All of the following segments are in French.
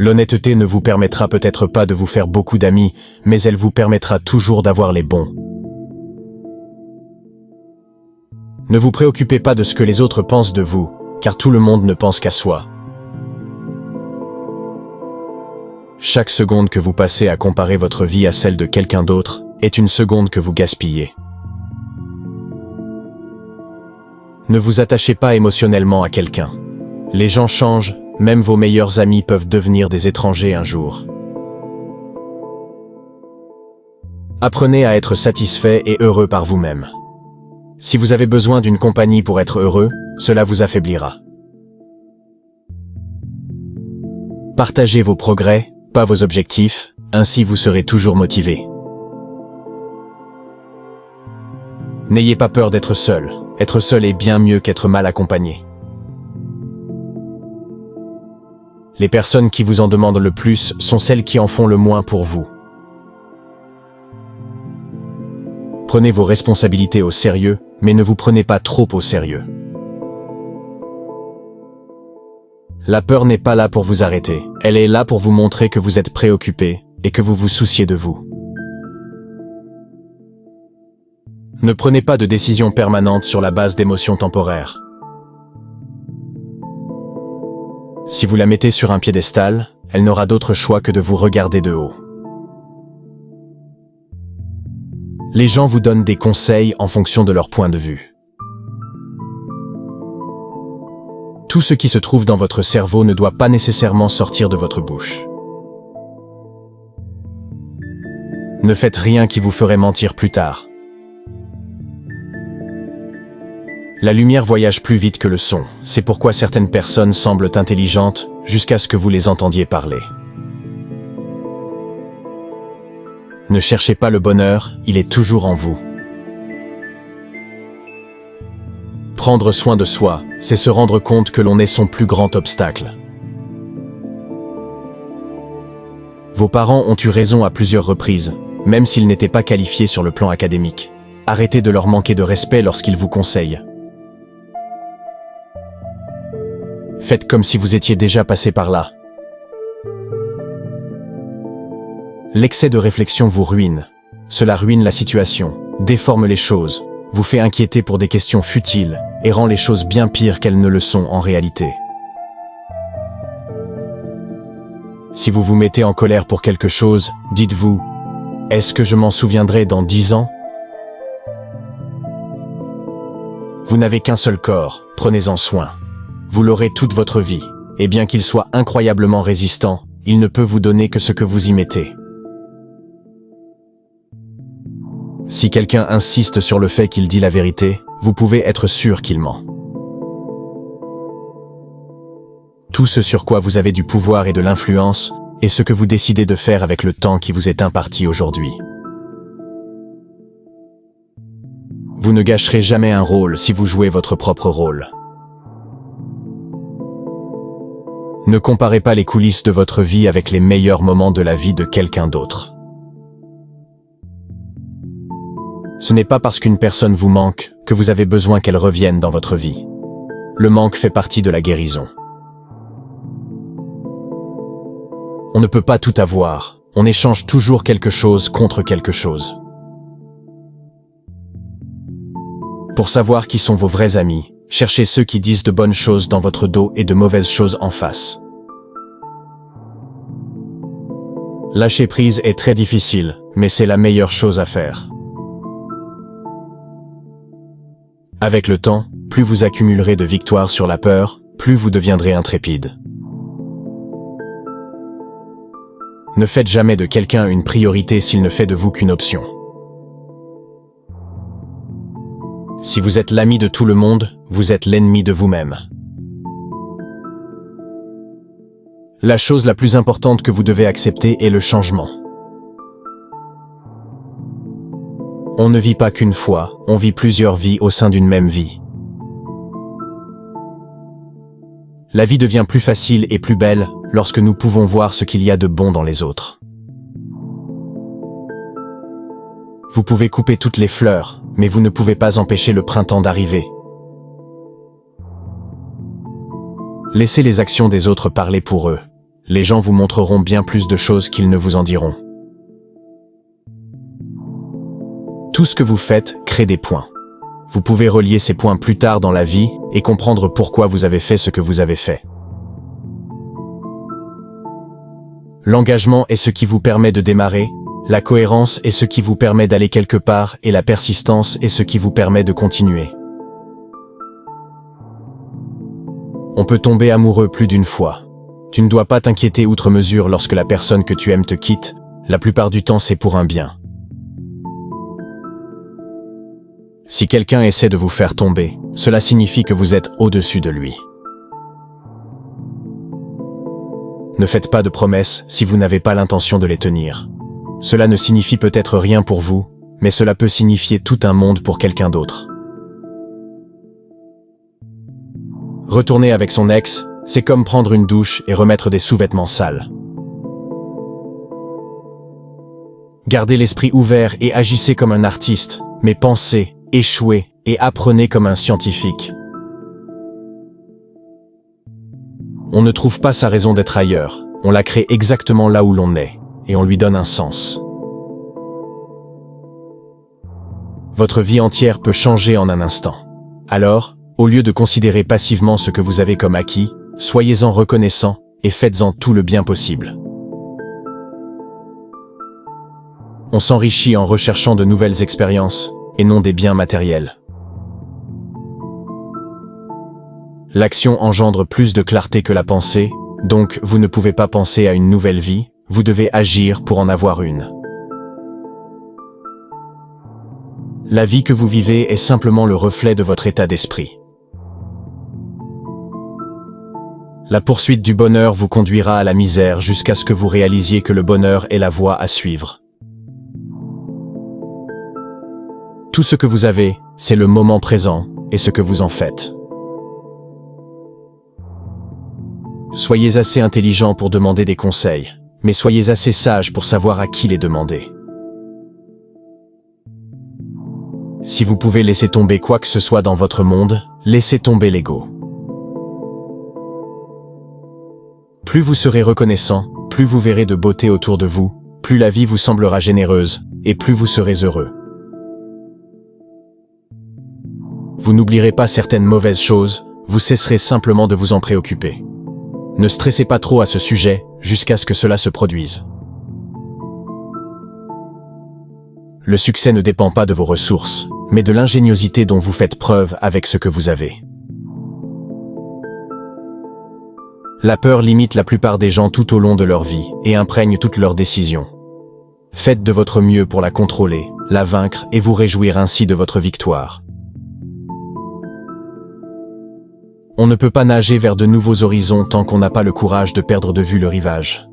L'honnêteté ne vous permettra peut-être pas de vous faire beaucoup d'amis, mais elle vous permettra toujours d'avoir les bons. Ne vous préoccupez pas de ce que les autres pensent de vous, car tout le monde ne pense qu'à soi. Chaque seconde que vous passez à comparer votre vie à celle de quelqu'un d'autre est une seconde que vous gaspillez. Ne vous attachez pas émotionnellement à quelqu'un. Les gens changent, même vos meilleurs amis peuvent devenir des étrangers un jour. Apprenez à être satisfait et heureux par vous-même. Si vous avez besoin d'une compagnie pour être heureux, cela vous affaiblira. Partagez vos progrès, pas vos objectifs, ainsi vous serez toujours motivé. N'ayez pas peur d'être seul. Être seul est bien mieux qu'être mal accompagné. Les personnes qui vous en demandent le plus sont celles qui en font le moins pour vous. Prenez vos responsabilités au sérieux, mais ne vous prenez pas trop au sérieux. La peur n'est pas là pour vous arrêter, elle est là pour vous montrer que vous êtes préoccupé et que vous vous souciez de vous. Ne prenez pas de décisions permanentes sur la base d'émotions temporaires. Si vous la mettez sur un piédestal, elle n'aura d'autre choix que de vous regarder de haut. Les gens vous donnent des conseils en fonction de leur point de vue. Tout ce qui se trouve dans votre cerveau ne doit pas nécessairement sortir de votre bouche. Ne faites rien qui vous ferait mentir plus tard. La lumière voyage plus vite que le son, c'est pourquoi certaines personnes semblent intelligentes jusqu'à ce que vous les entendiez parler. Ne cherchez pas le bonheur, il est toujours en vous. Prendre soin de soi, c'est se rendre compte que l'on est son plus grand obstacle. Vos parents ont eu raison à plusieurs reprises, même s'ils n'étaient pas qualifiés sur le plan académique. Arrêtez de leur manquer de respect lorsqu'ils vous conseillent. Faites comme si vous étiez déjà passé par là. L'excès de réflexion vous ruine. Cela ruine la situation, déforme les choses, vous fait inquiéter pour des questions futiles et rend les choses bien pires qu'elles ne le sont en réalité. Si vous vous mettez en colère pour quelque chose, dites-vous « Est-ce que je m'en souviendrai dans 10 ans ?» Vous n'avez qu'un seul corps, prenez-en soin. Vous l'aurez toute votre vie, et bien qu'il soit incroyablement résistant, il ne peut vous donner que ce que vous y mettez. Si quelqu'un insiste sur le fait qu'il dit la vérité, vous pouvez être sûr qu'il ment. Tout ce sur quoi vous avez du pouvoir et de l'influence est ce que vous décidez de faire avec le temps qui vous est imparti aujourd'hui. Vous ne gâcherez jamais un rôle si vous jouez votre propre rôle. Ne comparez pas les coulisses de votre vie avec les meilleurs moments de la vie de quelqu'un d'autre. Ce n'est pas parce qu'une personne vous manque que vous avez besoin qu'elle revienne dans votre vie. Le manque fait partie de la guérison. On ne peut pas tout avoir, on échange toujours quelque chose contre quelque chose. Pour savoir qui sont vos vrais amis, cherchez ceux qui disent de bonnes choses dans votre dos et de mauvaises choses en face. Lâcher prise est très difficile, mais c'est la meilleure chose à faire. Avec le temps, plus vous accumulerez de victoires sur la peur, plus vous deviendrez intrépide. Ne faites jamais de quelqu'un une priorité s'il ne fait de vous qu'une option. Si vous êtes l'ami de tout le monde, vous êtes l'ennemi de vous-même. La chose la plus importante que vous devez accepter est le changement. On ne vit pas qu'une fois, on vit plusieurs vies au sein d'une même vie. La vie devient plus facile et plus belle lorsque nous pouvons voir ce qu'il y a de bon dans les autres. Vous pouvez couper toutes les fleurs, mais vous ne pouvez pas empêcher le printemps d'arriver. Laissez les actions des autres parler pour eux. Les gens vous montreront bien plus de choses qu'ils ne vous en diront. Tout ce que vous faites crée des points. Vous pouvez relier ces points plus tard dans la vie et comprendre pourquoi vous avez fait ce que vous avez fait. L'engagement est ce qui vous permet de démarrer, la cohérence est ce qui vous permet d'aller quelque part et la persistance est ce qui vous permet de continuer. On peut tomber amoureux plus d'une fois. Tu ne dois pas t'inquiéter outre mesure lorsque la personne que tu aimes te quitte, la plupart du temps c'est pour un bien. Si quelqu'un essaie de vous faire tomber, cela signifie que vous êtes au-dessus de lui. Ne faites pas de promesses si vous n'avez pas l'intention de les tenir. Cela ne signifie peut-être rien pour vous, mais cela peut signifier tout un monde pour quelqu'un d'autre. Retourner avec son ex, c'est comme prendre une douche et remettre des sous-vêtements sales. Gardez l'esprit ouvert et agissez comme un artiste, mais pensez, échouez et apprenez comme un scientifique. On ne trouve pas sa raison d'être ailleurs, on la crée exactement là où l'on est, et on lui donne un sens. Votre vie entière peut changer en un instant. Alors, au lieu de considérer passivement ce que vous avez comme acquis, soyez-en reconnaissant et faites-en tout le bien possible. On s'enrichit en recherchant de nouvelles expériences, et non des biens matériels. L'action engendre plus de clarté que la pensée, donc vous ne pouvez pas penser à une nouvelle vie, vous devez agir pour en avoir une. La vie que vous vivez est simplement le reflet de votre état d'esprit. La poursuite du bonheur vous conduira à la misère jusqu'à ce que vous réalisiez que le bonheur est la voie à suivre. Tout ce que vous avez, c'est le moment présent et ce que vous en faites. Soyez assez intelligent pour demander des conseils, mais soyez assez sage pour savoir à qui les demander. Si vous pouvez laisser tomber quoi que ce soit dans votre monde, laissez tomber l'ego. Plus vous serez reconnaissant, plus vous verrez de beauté autour de vous, plus la vie vous semblera généreuse, et plus vous serez heureux. Vous n'oublierez pas certaines mauvaises choses, vous cesserez simplement de vous en préoccuper. Ne stressez pas trop à ce sujet, jusqu'à ce que cela se produise. Le succès ne dépend pas de vos ressources, mais de l'ingéniosité dont vous faites preuve avec ce que vous avez. La peur limite la plupart des gens tout au long de leur vie et imprègne toutes leurs décisions. Faites de votre mieux pour la contrôler, la vaincre et vous réjouir ainsi de votre victoire. On ne peut pas nager vers de nouveaux horizons tant qu'on n'a pas le courage de perdre de vue le rivage.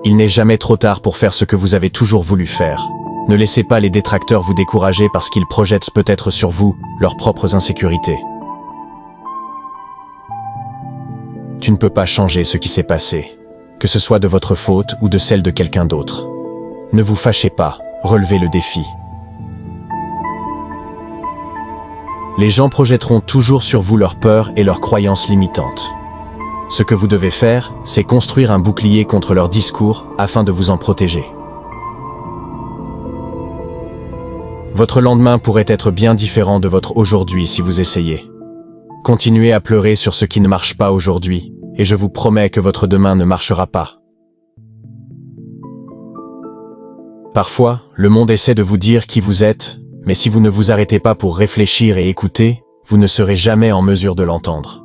Il n'est jamais trop tard pour faire ce que vous avez toujours voulu faire. Ne laissez pas les détracteurs vous décourager parce qu'ils projettent peut-être sur vous leurs propres insécurités. Tu ne peux pas changer ce qui s'est passé, que ce soit de votre faute ou de celle de quelqu'un d'autre. Ne vous fâchez pas, relevez le défi. Les gens projetteront toujours sur vous leurs peurs et leurs croyances limitantes. Ce que vous devez faire, c'est construire un bouclier contre leurs discours afin de vous en protéger. Votre lendemain pourrait être bien différent de votre aujourd'hui si vous essayez. Continuez à pleurer sur ce qui ne marche pas aujourd'hui, et je vous promets que votre demain ne marchera pas. Parfois, le monde essaie de vous dire qui vous êtes, mais si vous ne vous arrêtez pas pour réfléchir et écouter, vous ne serez jamais en mesure de l'entendre.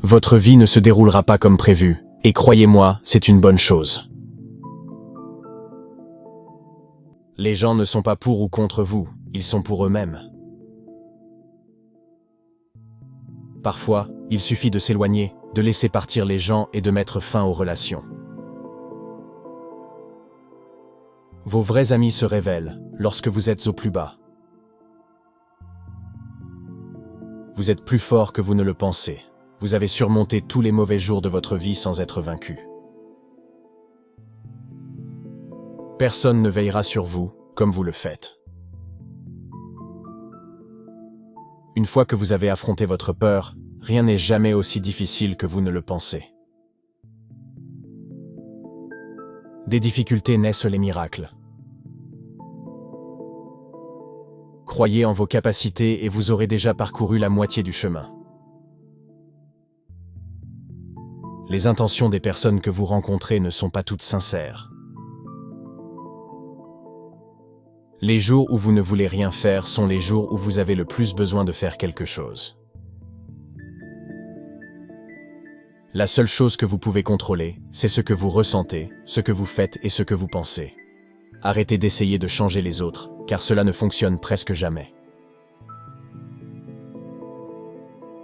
Votre vie ne se déroulera pas comme prévu, et croyez-moi, c'est une bonne chose. Les gens ne sont pas pour ou contre vous, ils sont pour eux-mêmes. Parfois, il suffit de s'éloigner, de laisser partir les gens et de mettre fin aux relations. Vos vrais amis se révèlent lorsque vous êtes au plus bas. Vous êtes plus fort que vous ne le pensez. Vous avez surmonté tous les mauvais jours de votre vie sans être vaincu. Personne ne veillera sur vous comme vous le faites. Une fois que vous avez affronté votre peur, rien n'est jamais aussi difficile que vous ne le pensez. Des difficultés naissent les miracles. Croyez en vos capacités et vous aurez déjà parcouru la moitié du chemin. Les intentions des personnes que vous rencontrez ne sont pas toutes sincères. Les jours où vous ne voulez rien faire sont les jours où vous avez le plus besoin de faire quelque chose. La seule chose que vous pouvez contrôler, c'est ce que vous ressentez, ce que vous faites et ce que vous pensez. Arrêtez d'essayer de changer les autres, car cela ne fonctionne presque jamais.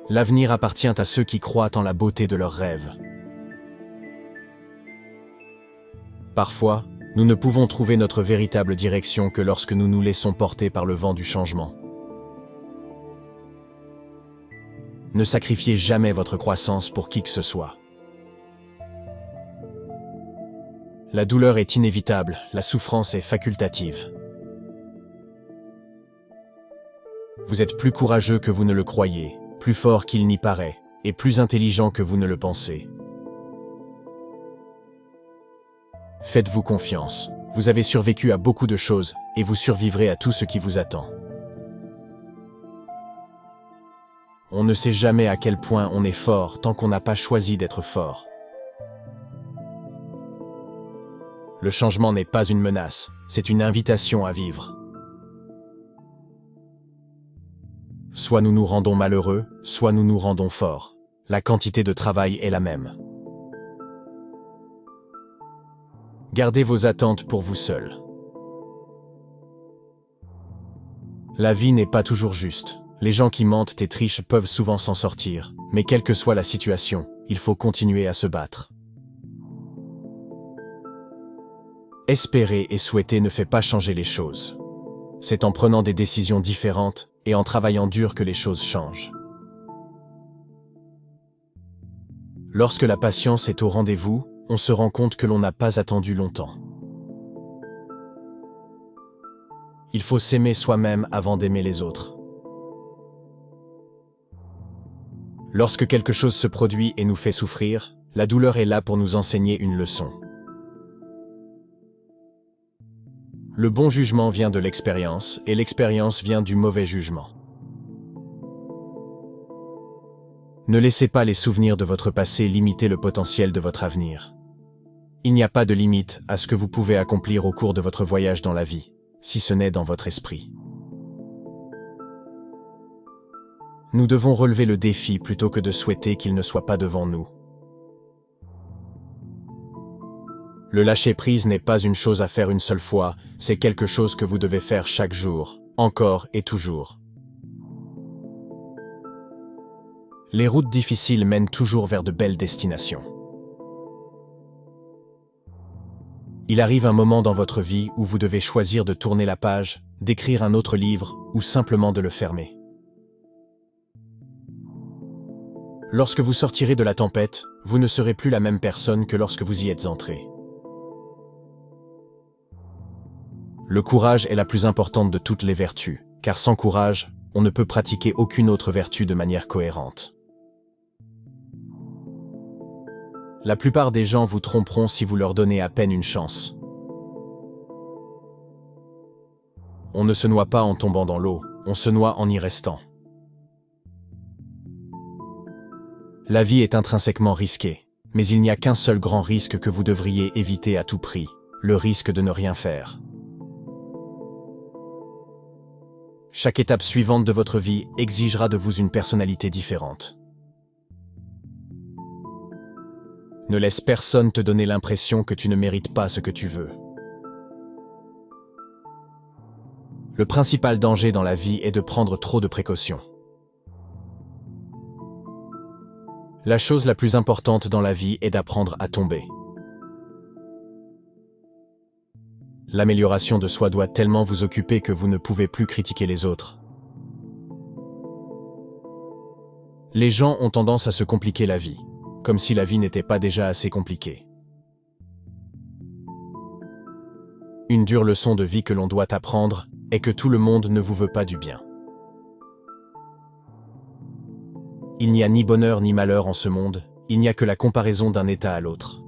L'avenir appartient à ceux qui croient en la beauté de leurs rêves. Parfois, nous ne pouvons trouver notre véritable direction que lorsque nous nous laissons porter par le vent du changement. Ne sacrifiez jamais votre croissance pour qui que ce soit. La douleur est inévitable, la souffrance est facultative. Vous êtes plus courageux que vous ne le croyez, plus fort qu'il n'y paraît, et plus intelligent que vous ne le pensez. Faites-vous confiance, vous avez survécu à beaucoup de choses, et vous survivrez à tout ce qui vous attend. On ne sait jamais à quel point on est fort tant qu'on n'a pas choisi d'être fort. Le changement n'est pas une menace, c'est une invitation à vivre. Soit nous nous rendons malheureux, soit nous nous rendons forts. La quantité de travail est la même. Gardez vos attentes pour vous seul. La vie n'est pas toujours juste. Les gens qui mentent et trichent peuvent souvent s'en sortir, mais quelle que soit la situation, il faut continuer à se battre. Espérer et souhaiter ne fait pas changer les choses. C'est en prenant des décisions différentes et en travaillant dur que les choses changent. Lorsque la patience est au rendez-vous, on se rend compte que l'on n'a pas attendu longtemps. Il faut s'aimer soi-même avant d'aimer les autres. Lorsque quelque chose se produit et nous fait souffrir, la douleur est là pour nous enseigner une leçon. Le bon jugement vient de l'expérience, et l'expérience vient du mauvais jugement. Ne laissez pas les souvenirs de votre passé limiter le potentiel de votre avenir. Il n'y a pas de limite à ce que vous pouvez accomplir au cours de votre voyage dans la vie, si ce n'est dans votre esprit. Nous devons relever le défi plutôt que de souhaiter qu'il ne soit pas devant nous. Le lâcher-prise n'est pas une chose à faire une seule fois, c'est quelque chose que vous devez faire chaque jour, encore et toujours. Les routes difficiles mènent toujours vers de belles destinations. Il arrive un moment dans votre vie où vous devez choisir de tourner la page, d'écrire un autre livre ou simplement de le fermer. Lorsque vous sortirez de la tempête, vous ne serez plus la même personne que lorsque vous y êtes entré. Le courage est la plus importante de toutes les vertus, car sans courage, on ne peut pratiquer aucune autre vertu de manière cohérente. La plupart des gens vous tromperont si vous leur donnez à peine une chance. On ne se noie pas en tombant dans l'eau, on se noie en y restant. La vie est intrinsèquement risquée, mais il n'y a qu'un seul grand risque que vous devriez éviter à tout prix, le risque de ne rien faire. Chaque étape suivante de votre vie exigera de vous une personnalité différente. Ne laisse personne te donner l'impression que tu ne mérites pas ce que tu veux. Le principal danger dans la vie est de prendre trop de précautions. La chose la plus importante dans la vie est d'apprendre à tomber. L'amélioration de soi doit tellement vous occuper que vous ne pouvez plus critiquer les autres. Les gens ont tendance à se compliquer la vie, comme si la vie n'était pas déjà assez compliquée. Une dure leçon de vie que l'on doit apprendre est que tout le monde ne vous veut pas du bien. Il n'y a ni bonheur ni malheur en ce monde, il n'y a que la comparaison d'un état à l'autre.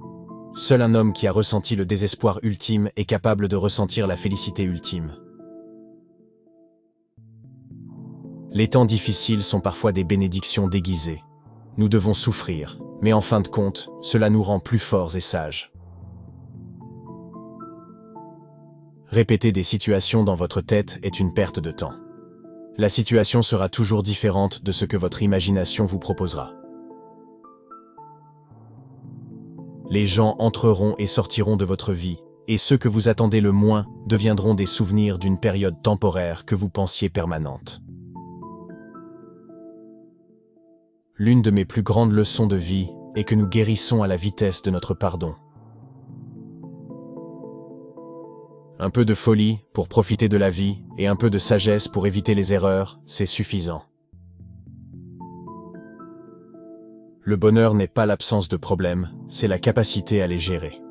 Seul un homme qui a ressenti le désespoir ultime est capable de ressentir la félicité ultime. Les temps difficiles sont parfois des bénédictions déguisées. Nous devons souffrir, mais en fin de compte, cela nous rend plus forts et sages. Répéter des situations dans votre tête est une perte de temps. La situation sera toujours différente de ce que votre imagination vous proposera. Les gens entreront et sortiront de votre vie, et ceux que vous attendez le moins deviendront des souvenirs d'une période temporaire que vous pensiez permanente. L'une de mes plus grandes leçons de vie est que nous guérissons à la vitesse de notre pardon. Un peu de folie pour profiter de la vie et un peu de sagesse pour éviter les erreurs, c'est suffisant. Le bonheur n'est pas l'absence de problèmes, c'est la capacité à les gérer.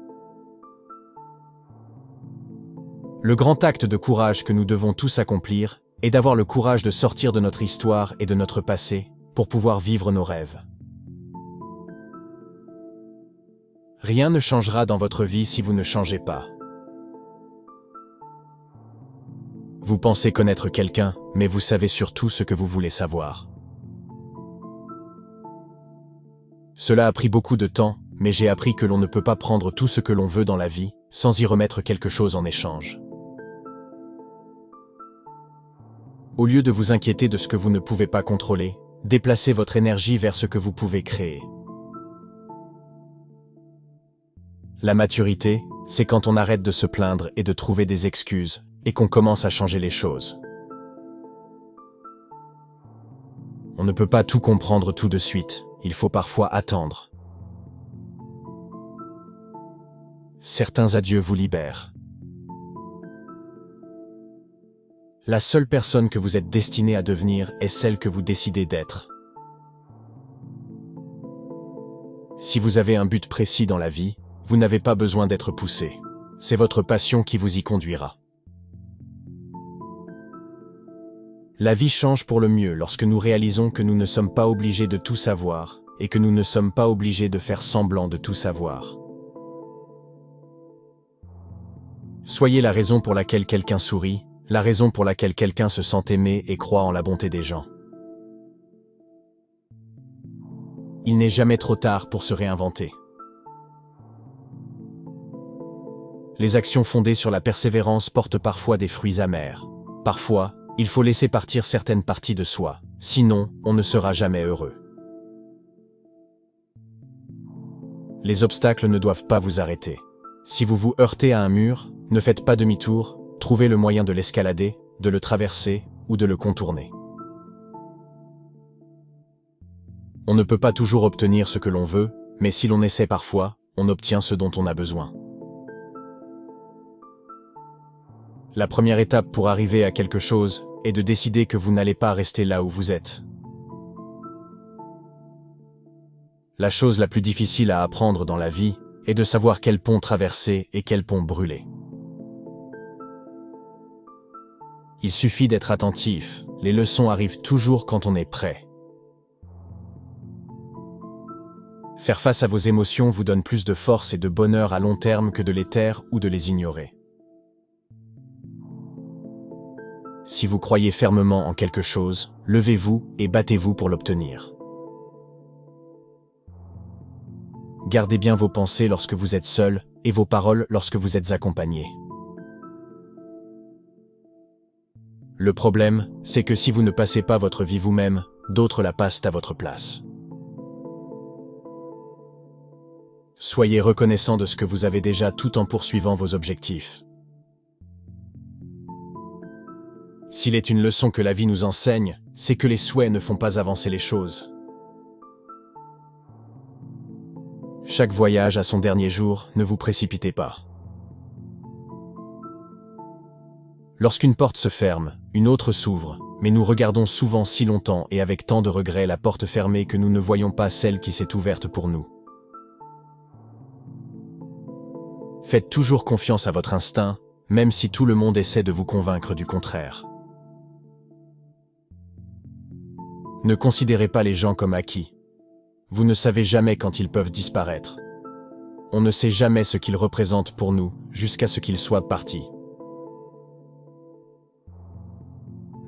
Le grand acte de courage que nous devons tous accomplir est d'avoir le courage de sortir de notre histoire et de notre passé pour pouvoir vivre nos rêves. Rien ne changera dans votre vie si vous ne changez pas. Vous pensez connaître quelqu'un, mais vous savez surtout ce que vous voulez savoir. Cela a pris beaucoup de temps, mais j'ai appris que l'on ne peut pas prendre tout ce que l'on veut dans la vie, sans y remettre quelque chose en échange. Au lieu de vous inquiéter de ce que vous ne pouvez pas contrôler, déplacez votre énergie vers ce que vous pouvez créer. La maturité, c'est quand on arrête de se plaindre et de trouver des excuses, et qu'on commence à changer les choses. On ne peut pas tout comprendre tout de suite, il faut parfois attendre. Certains adieux vous libèrent. La seule personne que vous êtes destiné à devenir est celle que vous décidez d'être. Si vous avez un but précis dans la vie, vous n'avez pas besoin d'être poussé. C'est votre passion qui vous y conduira. La vie change pour le mieux lorsque nous réalisons que nous ne sommes pas obligés de tout savoir et que nous ne sommes pas obligés de faire semblant de tout savoir. Soyez la raison pour laquelle quelqu'un sourit, la raison pour laquelle quelqu'un se sent aimé et croit en la bonté des gens. Il n'est jamais trop tard pour se réinventer. Les actions fondées sur la persévérance portent parfois des fruits amers. Parfois, il faut laisser partir certaines parties de soi, sinon on ne sera jamais heureux. Les obstacles ne doivent pas vous arrêter. Si vous vous heurtez à un mur, ne faites pas demi-tour, trouvez le moyen de l'escalader, de le traverser ou de le contourner. On ne peut pas toujours obtenir ce que l'on veut, mais si l'on essaie parfois, on obtient ce dont on a besoin. La première étape pour arriver à quelque chose est de décider que vous n'allez pas rester là où vous êtes. La chose la plus difficile à apprendre dans la vie est de savoir quel pont traverser et quel pont brûler. Il suffit d'être attentif, les leçons arrivent toujours quand on est prêt. Faire face à vos émotions vous donne plus de force et de bonheur à long terme que de les taire ou de les ignorer. Si vous croyez fermement en quelque chose, levez-vous et battez-vous pour l'obtenir. Gardez bien vos pensées lorsque vous êtes seul et vos paroles lorsque vous êtes accompagné. Le problème, c'est que si vous ne passez pas votre vie vous-même, d'autres la passent à votre place. Soyez reconnaissant de ce que vous avez déjà tout en poursuivant vos objectifs. S'il est une leçon que la vie nous enseigne, c'est que les souhaits ne font pas avancer les choses. Chaque voyage a son dernier jour, ne vous précipitez pas. Lorsqu'une porte se ferme, une autre s'ouvre, mais nous regardons souvent si longtemps et avec tant de regret la porte fermée que nous ne voyons pas celle qui s'est ouverte pour nous. Faites toujours confiance à votre instinct, même si tout le monde essaie de vous convaincre du contraire. Ne considérez pas les gens comme acquis. Vous ne savez jamais quand ils peuvent disparaître. On ne sait jamais ce qu'ils représentent pour nous, jusqu'à ce qu'ils soient partis.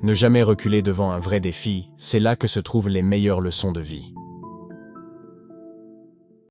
Ne jamais reculer devant un vrai défi, c'est là que se trouvent les meilleures leçons de vie.